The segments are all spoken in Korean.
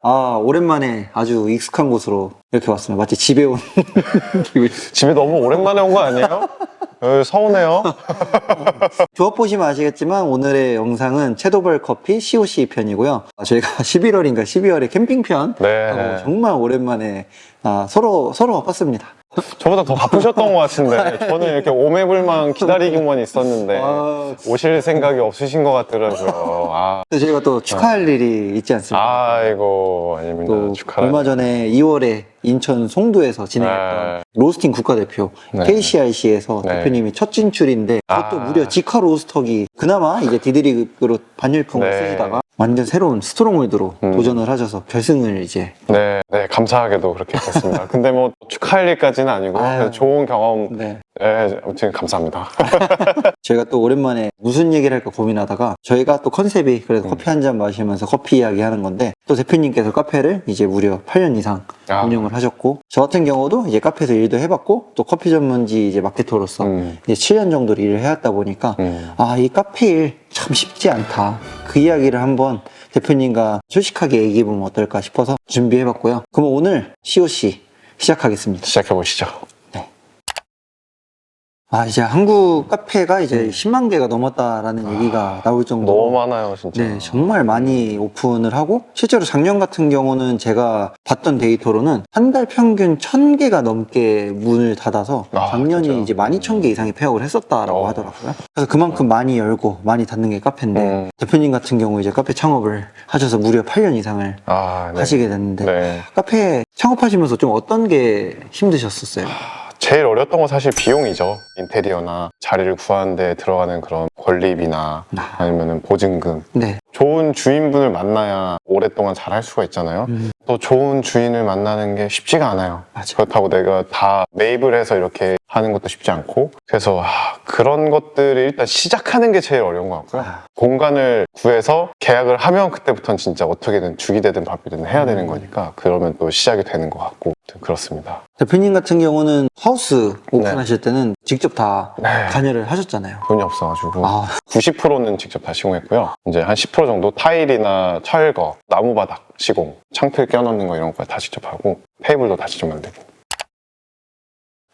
오랜만에 아주 익숙한 곳으로 이렇게 왔습니다. 마치 집에 온 기분. 집에 너무 오랜만에 온 거 아니에요? 서운해요. 조합 보시면 아시겠지만 오늘의 영상은 채도벌 커피 COC 편이고요. 저희가 11월인가 12월에 캠핑편 하고 정말 오랜만에 서로 바빴습니다. 저보다 더 바쁘셨던 것 같은데 저는 이렇게 오매불만 기다리기만 있었는데 오실 생각이 없으신 것 같더라고요. 저희가 또 축하할 일이 있지 않습니까? 아이고 아닙니다. 축하합니다. 얼마 전에 2월에 인천 송도에서 진행했던 로스팅 국가대표 KCRC에서 대표님이 첫 진출인데 그것도 무려 직화 로스터기 그나마 이제 디드릭으로 반열풍을 쓰시다가 완전 새로운 스트롱홀드로 도전을 하셔서 결승을 이제 네, 감사하게도 그렇게 됐습니다. 근데 뭐 축하할 일까지는 아니고 좋은 경험 아무튼 감사합니다. 저희가 또 오랜만에 무슨 얘기를 할까 고민하다가 저희가 또 컨셉이 그래도 커피 한 잔 마시면서 커피 이야기 하는 건데 또 대표님께서 카페를 이제 무려 8년 이상 운영을 하셨고 저 같은 경우도 이제 카페에서 일도 해봤고 또 커피 전문지 이제 마케터로서 이제 7년 정도를 일을 해왔다 보니까 이 카페 일 참 쉽지 않다. 그 이야기를 한번 대표님과 솔직하게 얘기해보면 어떨까 싶어서 준비해봤고요. 그럼 오늘 COC 시작하겠습니다. 시작해보시죠. 이제 한국 카페가 이제 10만 개가 넘었다라는 얘기가 나올 정도로 너무 많아요, 진짜. 네, 정말 많이 오픈을 하고 실제로 작년 같은 경우는 제가 봤던 데이터로는 한 달 평균 1000개가 넘게 문을 닫아서 작년이 진짜요? 이제 12,000개 이상의 폐업을 했었다라고 하더라고요. 그래서 그만큼 많이 열고 많이 닫는 게 카페인데 대표님 같은 경우 이제 카페 창업을 하셔서 무려 8년 이상을 하시게 됐는데 카페 창업하시면서 좀 어떤 게 힘드셨었어요? 제일 어려웠던 건 사실 비용이죠. 인테리어나 자리를 구하는 데 들어가는 그런 권리비나 아니면 보증금. 좋은 주인분을 만나야 오랫동안 잘 할 수가 있잖아요. 또 좋은 주인을 만나는 게 쉽지가 않아요. 그렇다고 내가 다 매입을 해서 이렇게 하는 것도 쉽지 않고 그래서 그런 것들을 일단 시작하는 게 제일 어려운 것 같고요. 공간을 구해서 계약을 하면 그때부터는 진짜 어떻게든 죽이 되든 밥이 되든 해야 되는 거니까 그러면 또 시작이 되는 것 같고 그렇습니다. 대표님 같은 경우는 하우스 오픈하실 때는 직접 다 관여를 하셨잖아요. 돈이 없어가지고 90%는 직접 다 시공했고요. 이제 한 10% 정도 타일이나 철거, 나무바닥 시공, 창틀 껴넣는 거 이런 거 다 직접 하고 테이블도 다 직접 만들고.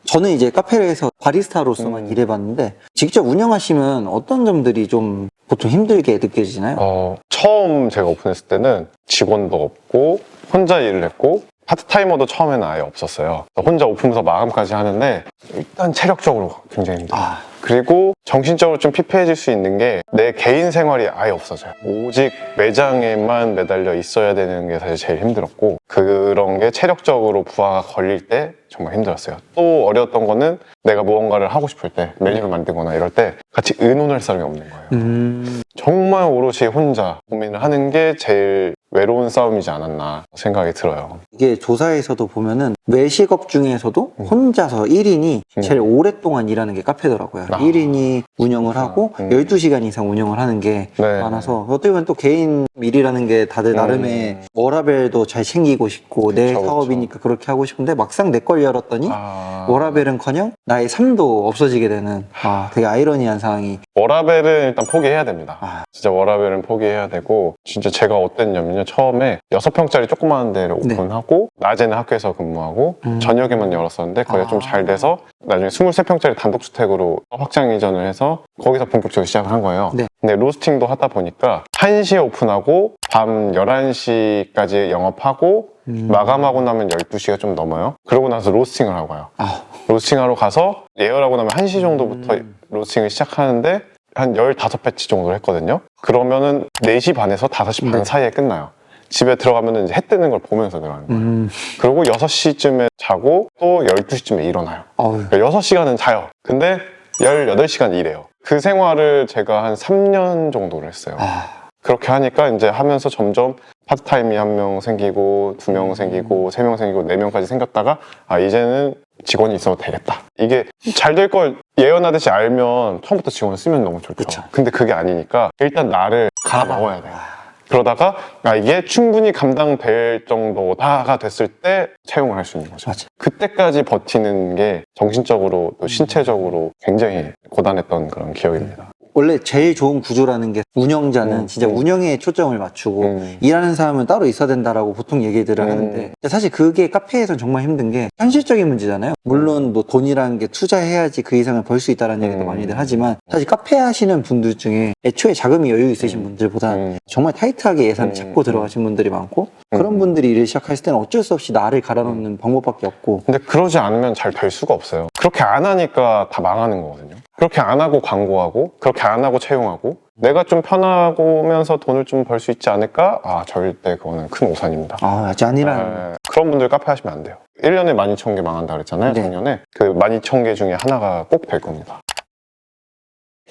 저는 이제 카페에서 바리스타로서만 일해봤는데 직접 운영하시면 어떤 점들이 좀 보통 힘들게 느껴지나요? 처음 제가 오픈했을 때는 직원도 없고 혼자 일을 했고 파트타이머도 처음에는 아예 없었어요. 혼자 오픈부터 마감까지 하는데 일단 체력적으로 굉장히 힘들어요. 그리고 정신적으로 좀 피폐해질 수 있는 게 내 개인 생활이 아예 없어져요. 오직 매장에만 매달려 있어야 되는 게 사실 제일 힘들었고 그런 게 체력적으로 부하가 걸릴 때 정말 힘들었어요. 또 어려웠던 거는 내가 무언가를 하고 싶을 때 메뉴를 만들거나 이럴 때 같이 의논할 사람이 없는 거예요. 정말 오롯이 혼자 고민을 하는 게 제일 외로운 싸움이지 않았나 생각이 들어요. 이게 조사에서도 보면은 외식업 중에서도 혼자서 1인이 제일 오랫동안 일하는 게 카페더라고요. 1인이 운영을 하고 12시간 이상 운영을 하는 게 많아서 어떻게 보면 또 개인 일이라는 게 다들 나름의 워라밸도 잘 챙기고 싶고 내 사업이니까 그렇게 하고 싶은데 막상 내 걸 열었더니 워라밸은커녕 나의 삶도 없어지게 되는 되게 아이러니한 상황이 워라밸은 일단 포기해야 됩니다. 진짜 워라밸은 포기해야 되고 진짜 제가 어땠냐면요. 처음에 6평짜리 조그마한 데를 오픈하고 낮에는 학교에서 근무하고 저녁에만 열었었는데 거기가 좀 잘 돼서 나중에 23평짜리 단독주택으로 확장 이전을 해서 거기서 본격적으로 시작을 한 거예요. 근데 로스팅도 하다 보니까 1시에 오픈하고 밤 11시까지 영업하고 마감하고 나면 12시가 좀 넘어요. 그러고 나서 로스팅을 하고 가요. 로스팅하러 가서 예열하고 나면 1시 정도부터 로스팅을 시작하는데 한 15배치 정도를 했거든요. 그러면은 4시 반에서 5시 반 사이에 끝나요. 집에 들어가면 이제 해 뜨는 걸 보면서 들어가는 거예요. 그리고 6시쯤에 자고 또 12시쯤에 일어나요. 그러니까 6시간은 자요. 근데 18시간 일해요. 그 생활을 제가 한 3년 정도를 했어요. 그렇게 하니까 이제 하면서 점점 파트타임이 1명 생기고 2명 생기고 3명 생기고 4명까지 생겼다가 이제는 직원이 있어도 되겠다. 이게 잘 될 걸 예언하듯이 알면 처음부터 직원을 쓰면 너무 좋죠. 근데 그게 아니니까 일단 나를 갈아 먹어야 돼요. 그러다가 이게 충분히 감당될 정도다가 됐을 때 채용을 할 수 있는 거죠. 그때까지 버티는 게 정신적으로 또 신체적으로 굉장히 고단했던 그런 기억입니다. 원래 제일 좋은 구조라는 게 운영자는 진짜 운영에 초점을 맞추고 일하는 사람은 따로 있어야 된다라고 보통 얘기들을 하는데 사실 그게 카페에선 정말 힘든 게 현실적인 문제잖아요. 물론 뭐 돈이라는 게 투자해야지 그 이상을 벌 수 있다는 얘기도 많이들 하지만 사실 카페 하시는 분들 중에 애초에 자금이 여유 있으신 분들보다 정말 타이트하게 예산을 잡고 들어가신 분들이 많고 그런 분들이 일을 시작했을 때는 어쩔 수 없이 나를 갈아놓는 방법밖에 없고 근데 그러지 않으면 잘 될 수가 없어요. 그렇게 안 하니까 다 망하는 거거든요. 그렇게 안 하고 광고하고 그렇게 안 하고 채용하고 내가 좀 편하고면서 돈을 좀 벌 수 있지 않을까? 아, 절대 그거는 큰 오산입니다. 아, 짠이라는 그런 분들 카페 하시면 안 돼요. 1년에 12,000개 망한다 그랬잖아요. 네. 작년에. 그 12,000개 중에 하나가 꼭 될 겁니다.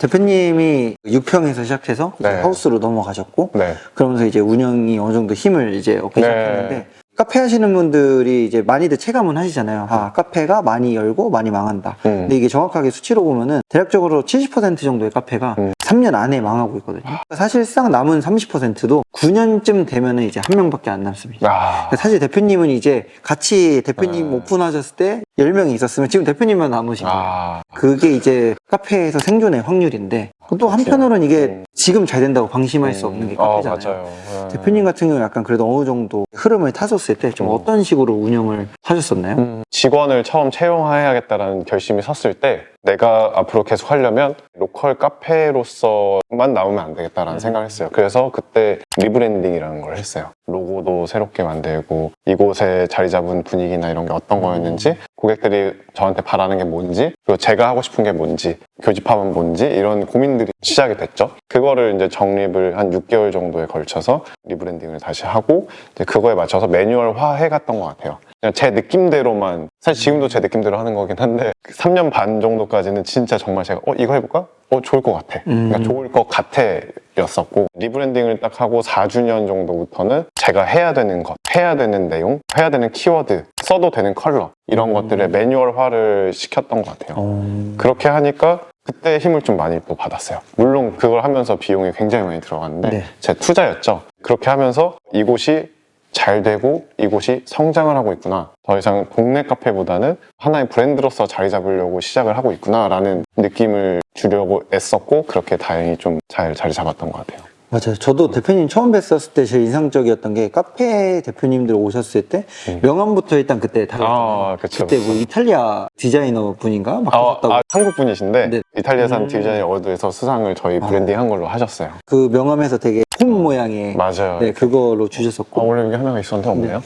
대표님이 6평에서 시작해서 이제 네. 하우스로 넘어가셨고 네. 그러면서 이제 운영이 어느 정도 힘을 이제 얻기 네. 시작했는데 카페 하시는 분들이 이제 많이들 체감은 하시잖아요. 아, 카페가 많이 열고 많이 망한다. 근데 이게 정확하게 수치로 보면은 대략적으로 70% 정도의 카페가 3년 안에 망하고 있거든요. 사실상 남은 30%도 9년쯤 되면은 이제 한 명밖에 안 남습니다. 사실 대표님은 이제 같이 대표님 오픈하셨을 때 10명이 있었으면 지금 대표님만 남으신 거예요. 그게 이제 카페에서 생존의 확률인데 또 한편으로는 이게 지금 잘 된다고 방심할 수 없는 게 카페잖아요. 맞아요. 대표님 같은 경우는 약간 그래도 어느 정도 흐름을 타셨을 때 좀 어떤 식으로 운영을 하셨었나요? 직원을 처음 채용해야겠다라는 결심이 섰을 때 내가 앞으로 계속 하려면 로컬 카페로서만 나오면 안 되겠다라는 생각을 했어요. 그래서 그때 리브랜딩이라는 걸 했어요. 로고도 새롭게 만들고 이곳에 자리 잡은 분위기나 이런 게 어떤 거였는지 고객들이 저한테 바라는 게 뭔지 그리고 제가 하고 싶은 게 뭔지 교집합은 뭔지 이런 고민들이 시작이 됐죠. 그거를 이제 정립을 한 6개월 정도에 걸쳐서 리브랜딩을 다시 하고 이제 그거에 맞춰서 매뉴얼화 해갔던 것 같아요. 그냥 제 느낌대로만 사실 지금도 제 느낌대로 하는 거긴 한데 3년 반 정도까지는 진짜 정말 제가 이거 해볼까? 좋을 것 같아. 그러니까 좋을 것 같아 였었고 리브랜딩을 딱 하고 4주년 정도부터는 제가 해야 되는 것, 해야 되는 내용, 해야 되는 키워드, 써도 되는 컬러 이런 것들을 매뉴얼화를 시켰던 것 같아요. 그렇게 하니까 그때 힘을 좀 많이 또 받았어요. 물론 그걸 하면서 비용이 굉장히 많이 들어갔는데 제 투자였죠. 그렇게 하면서 이곳이 잘 되고 이곳이 성장을 하고 있구나. 더 이상 동네 카페보다는 하나의 브랜드로서 자리 잡으려고 시작을 하고 있구나 라는 느낌을 주려고 애썼고 그렇게 다행히 좀 잘 자리 잡았던 것 같아요. 맞아요. 저도 대표님 처음 뵀었을 때 제일 인상적이었던 게 카페 대표님들 오셨을 때 명함부터 일단 그때 달랐잖아요. 그때 뭐 이탈리아 디자이너 분인가? 막 하셨다고. 한국 분이신데 네. 이탈리아산 디자이너 어워드에서 수상을 저희 브랜딩한 걸로 하셨어요. 그 명함에서 되게 홈 모양의 맞아요. 네, 그걸로 주셨었고 원래 여기 하나가 있었는데 없네요.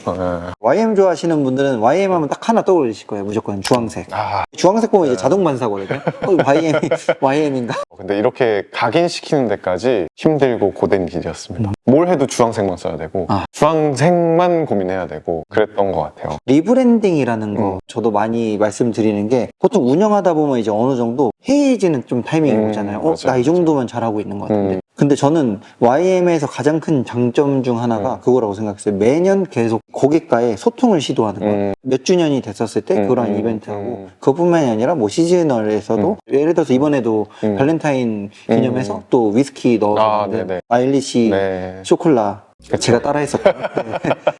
YM 좋아하시는 분들은 YM 하면 딱 하나 떠올리실 거예요. 무조건 주황색. 주황색 보면 이제 자동 반사거든요. YM인가? 근데 이렇게 각인시키는 데까지 힘들고 고된 길이었습니다. 뭘 해도 주황색만 써야 되고 주황색만 고민해야 되고 그랬던 것 같아요. 리브랜딩이라는 거 저도 많이 말씀드리는 게 보통 운영하다 보면 이제 어느 정도 해이해지는 좀 타이밍이 오잖아요. 나 이 정도면 잘하고 있는 것 같은데. 근데 저는 YM에서 가장 큰 장점 중 하나가 그거라고 생각했어요. 매년 계속 고객과의 소통을 시도하는 거예요. 몇 주년이 됐었을 때 그런 이벤트하고 그것뿐만이 아니라 뭐 시즈널에서도 예를 들어서 이번에도 발렌타인 기념해서 또 위스키 넣어서 아일리시 쇼콜라 제가 따라 했었거든요.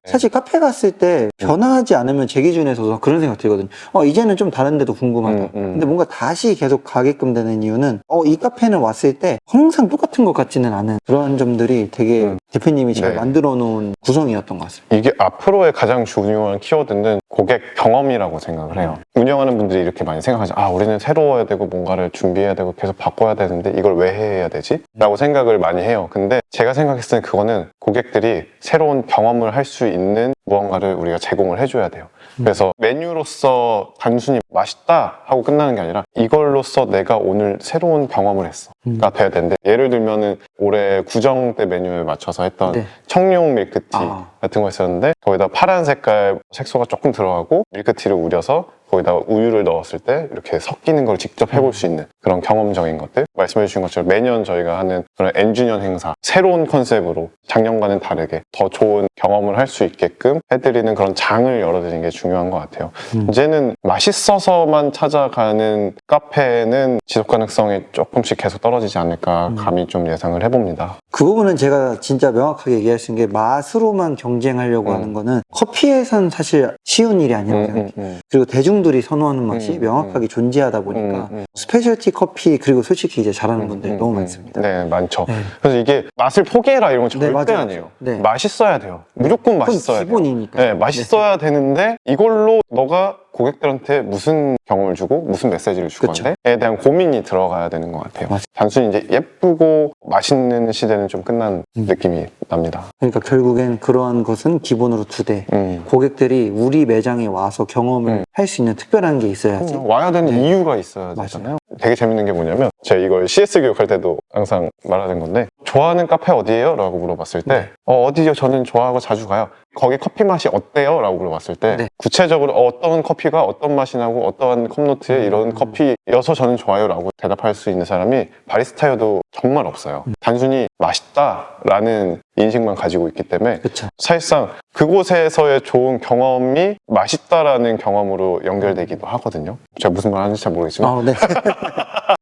사실 카페 갔을 때 변화하지 않으면 제 기준에서도 그런 생각 들거든요. 이제는 좀 다른데도 궁금하다. 근데 뭔가 다시 계속 가게끔 되는 이유는 이 카페는 왔을 때 항상 똑같은 것 같지는 않은 그런 점들이 되게 대표님이 잘 만들어 놓은 구성이었던 것 같습니다. 이게 앞으로의 가장 중요한 키워드는 고객 경험이라고 생각을 해요. 운영하는 분들이 이렇게 많이 생각하죠. 우리는 새로워야 되고 뭔가를 준비해야 되고 계속 바꿔야 되는데 이걸 왜 해야 되지? 라고 생각을 많이 해요. 근데 제가 생각했을 때 그거는 고객들이 새로운 경험을 할 수 있는 무언가를 우리가 제공을 해줘야 돼요. 그래서 메뉴로서 단순히 맛있다 하고 끝나는 게 아니라 이걸로써 내가 오늘 새로운 경험을 했어가 돼야 되는데 예를 들면은 올해 구정 때 메뉴에 맞춰서 했던 청룡 밀크티 같은 거 있었는데 거기다 파란 색깔 색소가 조금 들어가고 밀크티를 우려서 거기다 우유를 넣었을 때 이렇게 섞이는 걸 직접 해볼 수 있는 그런 경험적인 것들 말씀해 주신 것처럼 매년 저희가 하는 그런 N주년 행사 새로운 컨셉으로 작년과는 다르게 더 좋은 경험을 할 수 있게끔 해드리는 그런 장을 열어드리는 게 중요한 것 같아요. 이제는 맛있어서만 찾아가는 카페는 지속 가능성이 조금씩 계속 떨어지지 않을까 감히 좀 예상을 해봅니다. 그 부분은 제가 진짜 명확하게 얘기할 수 있는 게 맛으로만 경쟁하려고 하는 거는 커피에선 사실 쉬운 일이 아니라고 생각해요. 그리고 대중 대중들이 선호하는 맛이 명확하게 존재하다 보니까 스페셜티 커피 그리고 솔직히 이제 잘하는 분들 너무 많습니다. 네, 많죠. 네. 그래서 이게 맛을 포기해라 이런 건 절대 맞아요. 아니에요. 네. 맛있어야 돼요. 무조건 맛있어야 돼요. 기본이니까. 네, 맛있어야 되는데 이걸로 너가 고객들한테 무슨 경험을 주고 무슨 메시지를 줄 그쵸. 건데에 대한 고민이 들어가야 되는 것 같아요. 맞아. 단순히 이제 예쁘고 맛있는 시대는 좀 끝난 느낌이 납니다. 그러니까 결국엔 그러한 것은 기본으로 두되 고객들이 우리 매장에 와서 경험을 할 수 있는 특별한 게 있어야지. 와야 되는 네. 이유가 있어야 되잖아요. 되게 재밌는 게 뭐냐면 제가 이걸 CS 교육할 때도 항상 말하는 건데 좋아하는 카페 어디예요? 라고 물어봤을 때 어디요? 저는 좋아하고 자주 가요. 거기 커피 맛이 어때요? 라고 물어봤을 때 네. 구체적으로 어떤 커피가 어떤 맛이 나고 어떠한 컵노트에 이런 커피여서 저는 좋아요 라고 대답할 수 있는 사람이 바리스타여도 정말 없어요. 단순히 맛있다라는 인식만 가지고 있기 때문에 그쵸. 사실상 그곳에서의 좋은 경험이 맛있다라는 경험으로 연결되기도 하거든요. 제가 무슨 말 하는지 잘 모르겠지만 네.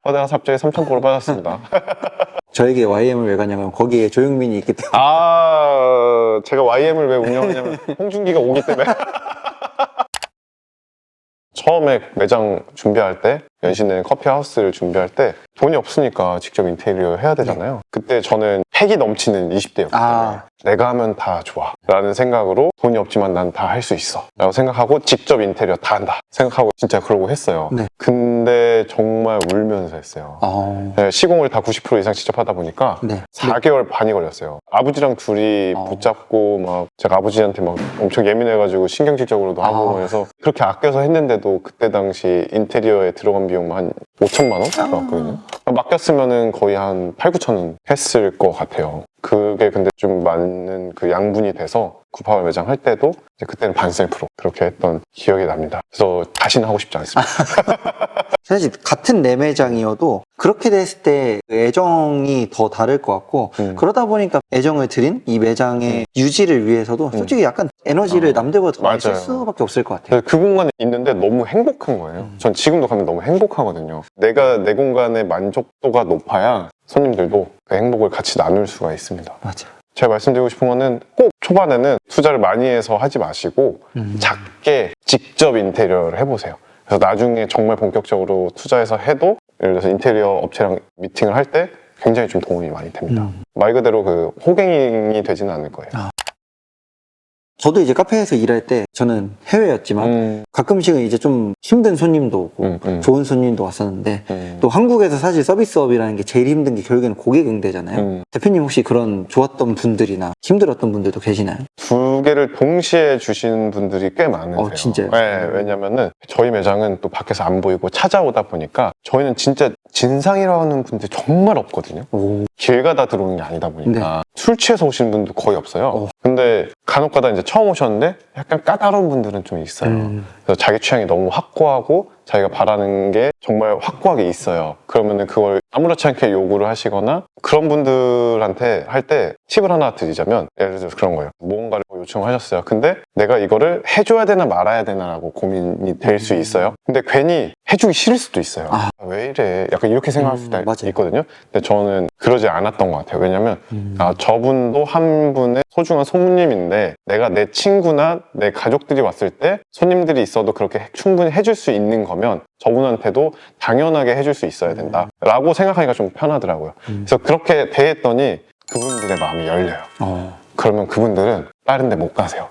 내가 갑자기 3,000%로 빠졌습니다. 저에게 YM을 왜 가냐면 거기에 조용민이 있기 때문에. 제가 YM을 왜 운영하냐면 홍준기가 오기 때문에. 처음에 매장 준비할 때 연신내 커피 하우스를 준비할 때 돈이 없으니까 직접 인테리어 해야 되잖아요. 그때 저는 패기 넘치는 20대였기 때문에 내가 하면 다 좋아 라는 생각으로 돈이 없지만 난 다 할 수 있어 라고 생각하고 직접 인테리어 다 한다 생각하고 진짜 그러고 했어요. 네. 근데 정말 울면서 했어요. 네, 시공을 다 90% 이상 직접 하다 보니까 네. 4개월 반이 걸렸어요. 아버지랑 둘이 붙잡고 막 제가 아버지한테 막 엄청 예민해가지고 신경질적으로도 하고 해서 그렇게 아껴서 했는데도 그때 당시 인테리어에 들어간 비용만 한 5천만 원 들어갔거든요. 맡겼으면은 거의 한 8, 9천 원 했을 것 같아요. 그게 근데 좀 많은 그 양분이 돼서 98 매장 할 때도 이제 그때는 반셀프로 그렇게 했던 기억이 납니다. 그래서 다시는 하고 싶지 않습니다. 사실 같은 내 매장이어도 그렇게 됐을 때 애정이 더 다를 것 같고 그러다 보니까 애정을 들인 이 매장의 유지를 위해서도 솔직히 약간 에너지를 남들보다 더 많이 쓸 맞아요. 수밖에 없을 것 같아요. 그 공간에 있는데 너무 행복한 거예요. 전 지금도 가면 너무 행복하거든요. 내가 내 공간의 만족도가 높아야 손님들도 그 행복을 같이 나눌 수가 있습니다. 맞아. 제가 말씀드리고 싶은 거는 꼭 초반에는 투자를 많이 해서 하지 마시고 작게 직접 인테리어를 해보세요. 그래서 나중에 정말 본격적으로 투자해서 해도 예를 들어서 인테리어 업체랑 미팅을 할 때 굉장히 좀 도움이 많이 됩니다. 말 그대로 그 호갱이 되지는 않을 거예요. 저도 이제 카페에서 일할 때 저는 해외였지만 가끔씩은 이제 좀 힘든 손님도 오고 좋은 손님도 왔었는데 또 한국에서 사실 서비스업이라는 게 제일 힘든 게 결국에는 고객 응대잖아요. 대표님 혹시 그런 좋았던 분들이나 힘들었던 분들도 계시나요? 두 개를 동시에 주신 분들이 꽤 많으세요. 진짜요? 네, 왜냐면은 저희 매장은 또 밖에서 안 보이고 찾아오다 보니까 저희는 진짜 진상이라는 분들이 정말 없거든요. 길 가다 들어오는 게 아니다 보니까 술 취해서 오시는 분도 거의 없어요. 근데 간혹 가다 이제 처음 오셨는데 약간 까다로운 분들은 좀 있어요. 그래서 자기 취향이 너무 확고하고 자기가 바라는 게 정말 확고하게 있어요. 그러면은 그걸 아무렇지 않게 요구를 하시거나 그런 분들한테 할 때 팁을 하나 드리자면 예를 들어서 그런 거예요. 무언가를 요청하셨어요. 근데 내가 이거를 해줘야 되나 말아야 되나라고 고민이 될 수 있어요. 근데 괜히 해주기 싫을 수도 있어요. 왜 이래? 약간 이렇게 생각할 수도 있거든요. 근데 저는 그러지 않았던 것 같아요. 왜냐면 저분도 한 분의 소중한 손님인데 내가 내 친구나 내 가족들이 왔을 때 손님들이 있어도 그렇게 충분히 해줄 수 있는 거면 저분한테도 당연하게 해줄 수 있어야 된다 라고 생각하기가 좀 편하더라고요. 그래서 그렇게 대했더니 그분들의 마음이 열려요. 그러면 그분들은 다른 데 못 가세요.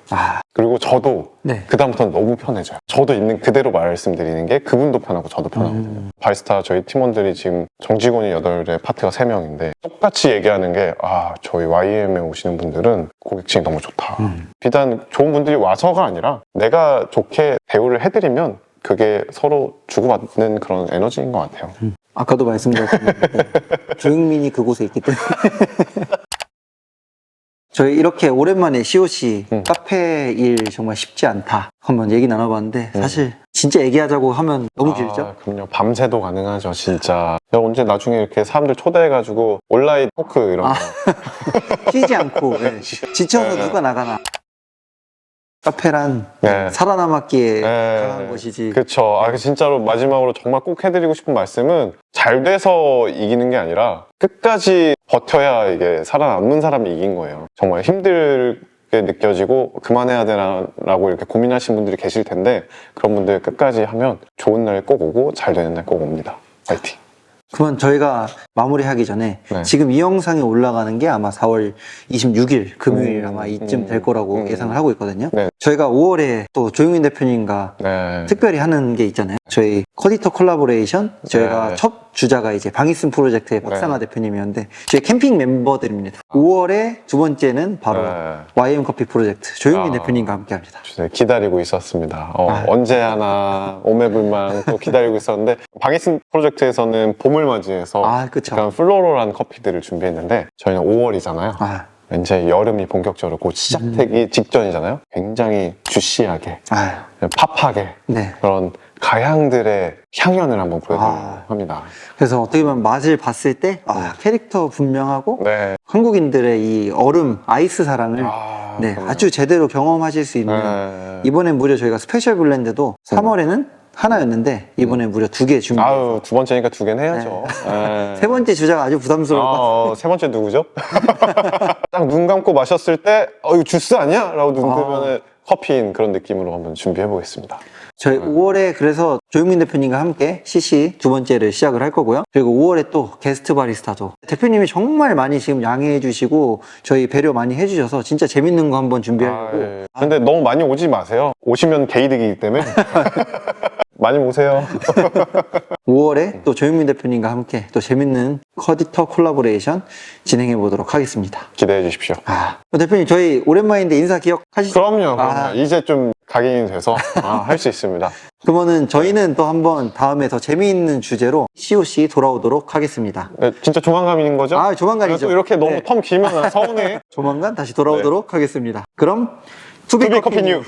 그리고 저도 그다음부터는 너무 편해져요. 저도 있는 그대로 말씀드리는 게 그분도 편하고 저도 편하거든요. 바리스타 저희 팀원들이 지금 정직원이 8에 파트가 3명인데 똑같이 얘기하는 게 저희 YM에 오시는 분들은 고객층이 너무 좋다. 비단 좋은 분들이 와서가 아니라 내가 좋게 대우를 해드리면 그게 서로 주고받는 그런 에너지인 것 같아요. 아까도 말씀드렸는데 조용민이 그곳에 있기 때문에 저희 이렇게 오랜만에 COC 카페 일 정말 쉽지 않다 한번 얘기 나눠봤는데 사실 진짜 얘기하자고 하면 너무 길죠? 그럼요. 밤새도 가능하죠 진짜. 언제 나중에 이렇게 사람들 초대해가지고 온라인 토크 이런 거 쉬지 않고 지쳐서 누가 나가나. 카페란 살아남았기에 강한 것이지. 그렇죠. 진짜로 마지막으로 정말 꼭 해드리고 싶은 말씀은 잘 돼서 이기는 게 아니라 끝까지 버텨야 이게 살아남는 사람이 이긴 거예요. 정말 힘들고 느껴지고 그만해야 되나라고 이렇게 고민하시는 분들이 계실 텐데 그런 분들 끝까지 하면 좋은 날 꼭 오고 잘 되는 날 꼭 옵니다. 파이팅! 그러면 저희가 마무리하기 전에 네. 지금 이 영상이 올라가는 게 아마 4월 26일 금요일 아마 이쯤 될 거라고 예상을 하고 있거든요. 네. 저희가 5월에 또 조용민 대표님과 네. 특별히 하는 게 있잖아요. 저희 커디터 콜라보레이션 저희가 네. 첫 주자가 이제 방이슨 프로젝트의 박상아 네. 대표님이었는데 저희 캠핑 멤버들입니다. 5월에 두 번째는 바로 네. YM 커피 프로젝트 조용민 아. 대표님과 함께합니다. 네, 기다리고 있었습니다. 언제 하나 오매불망 또 기다리고 있었는데 방이슨 프로젝트에서는 봄을 맞이해서 그쵸. 약간 플로럴한 커피들을 준비했는데 저희는 5월이잖아요. 이제 여름이 본격적으로 곧 시작되기 직전이잖아요. 굉장히 주시하게, 팝하게 네. 그런 가향들의 향연을 한번 보여드리려고 합니다. 그래서 어떻게 보면 맛을 봤을 때 캐릭터 분명하고 네. 한국인들의 이 얼음, 아이스 사랑을 아주 제대로 경험하실 수 있는 이번엔 무려 저희가 스페셜 블렌드도 3월에는 하나였는데 이번에 무려 2개 준비해서 두 번째니까 2개는 해야죠. 세 번째 주자가 아주 부담스러울 것 같아요. 세 번째 누구죠? 딱 눈 감고 마셨을 때 이거 주스 아니야? 라고 눈 뜨면 커피인 그런 느낌으로 한번 준비해 보겠습니다. 저희 5월에 그래서 조용민 대표님과 함께 CC 두 번째를 시작을 할 거고요. 그리고 5월에 또 게스트 바리스타도 대표님이 정말 많이 지금 양해해 주시고 저희 배려 많이 해주셔서 진짜 재밌는 거 한번 준비하려고. 근데 너무 많이 오지 마세요. 오시면 개이득이기 때문에 많이 오세요. 5월에 또 조용민 대표님과 함께 또 재밌는 커디터 콜라보레이션 진행해 보도록 하겠습니다. 기대해 주십시오. 대표님 저희 오랜만인데 인사 기억하시죠? 그럼요. 이제 좀 각인이 돼서 할 수 있습니다. 그러면은 저희는 또 한번 다음에 더 재미있는 주제로 COC 돌아오도록 하겠습니다. 네, 진짜 조만간인 거죠? 조만간이죠. 또 이렇게 너무 텀 길면 서운해. 조만간 다시 돌아오도록 하겠습니다. 그럼 투비 커피 뉴.